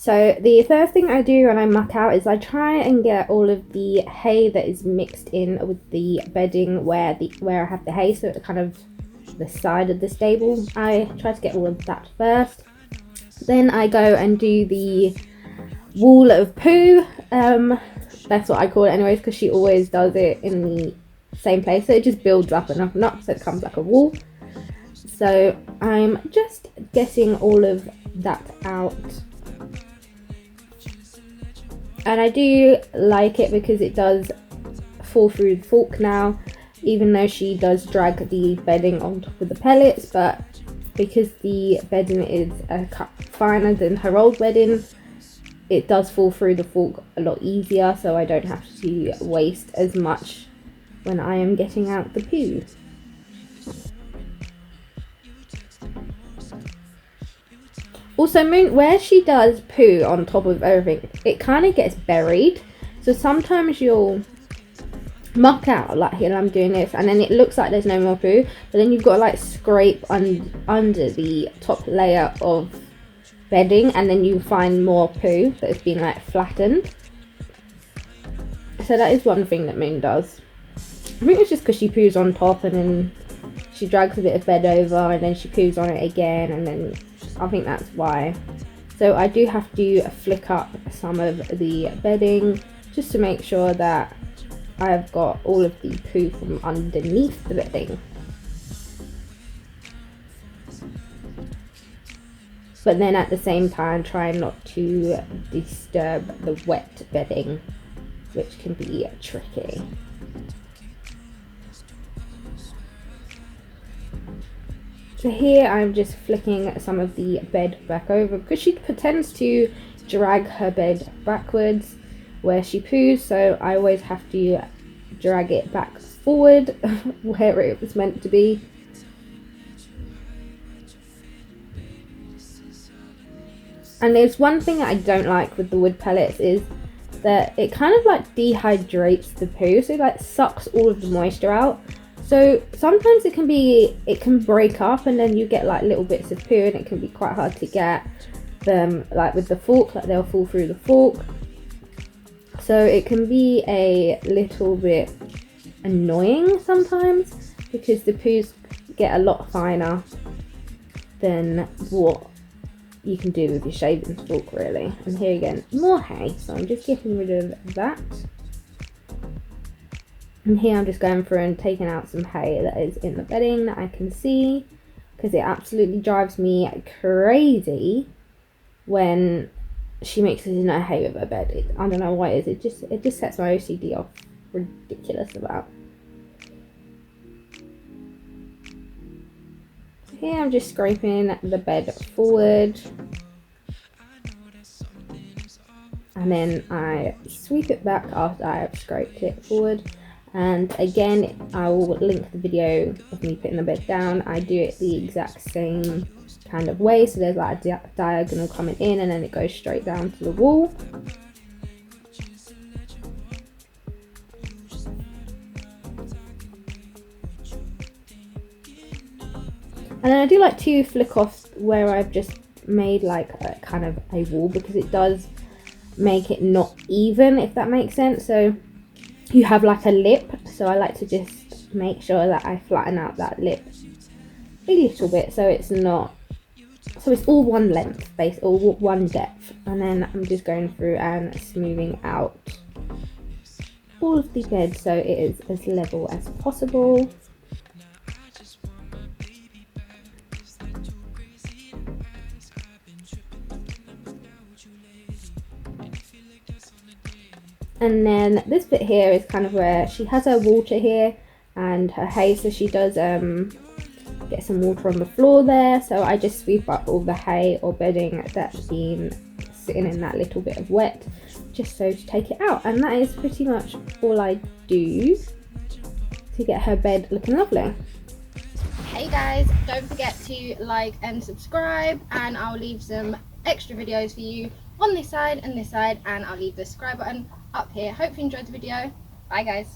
So the first thing I do when I muck out is I try and get all of the hay that is mixed in with the bedding where I have the hay, so it's kind of the side of the stable. I try to get all of that first. Then I go and do the wall of poo. That's what I call it anyways, because she always does it in the same place, so it just builds up and up and up, so it comes like a wall. So I'm just getting all of that out, and I do like it because it does fall through the fork now, even though she does drag the bedding on top of the pellets, but because the bedding is a cut finer than her old bedding, it does fall through the fork a lot easier, so I don't have to waste as much when I am getting out the poo. Also, Moon, where she does poo on top of everything, it kind of gets buried. So sometimes you'll muck out, like here I'm doing this, and then it looks like there's no more poo, but then you've got to like scrape under the top layer of bedding, and then you find more poo that has been like flattened. So that is one thing that Moon does. I think it's just because she poos on top and then she drags a bit of bed over and then she poos on it again, and then I think that's why. So I do have to flick up some of the bedding just to make sure that I've got all of the poo from underneath the bedding. But then at the same time try not to disturb the wet bedding, which can be tricky. So here I'm just flicking some of the bed back over because she tends to drag her bed backwards where she poos, so I always have to drag it back forward where it was meant to be. And there's one thing I don't like with the wood pellets is that it kind of like dehydrates the poo, so it like sucks all of the moisture out. So sometimes it can break up and then you get like little bits of poo, and it can be quite hard to get them like with the fork, like they'll fall through the fork. So it can be a little bit annoying sometimes because the poos get a lot finer than what you can do with your shaving fork really. And here again, more hay, so I'm just getting rid of that. And here I'm just going through and taking out some hay that is in the bedding that I can see, because it absolutely drives me crazy when she mixes in her hay with her bed. I don't know why it is, it just sets my OCD off ridiculous about. So here I'm just scraping the bed forward, and then I sweep it back after I have scraped it forward. And again, I will link the video of me putting the bed down. I do it the exact same kind of way, so there's like a diagonal coming in and then it goes straight down to the wall. And then I do like to flick off where I've just made like a kind of a wall, because it does make it not even, if that makes sense. So you have like a lip, so I like to just make sure that I flatten out that lip a little bit so it's not, so it's all one length base or one depth. And then I'm just going through and smoothing out all of the bed so it is as level as possible. And then this bit here is kind of where she has her water here and her hay, so she does get some water on the floor there. So I just sweep up all the hay or bedding that's been sitting in that little bit of wet, just so to take it out. And that is pretty much all I do to get her bed looking lovely. Hey guys, don't forget to like and subscribe, and I'll leave some extra videos for you on this side and this side, and I'll leave the subscribe button up here. Hope you enjoyed the video. Bye guys.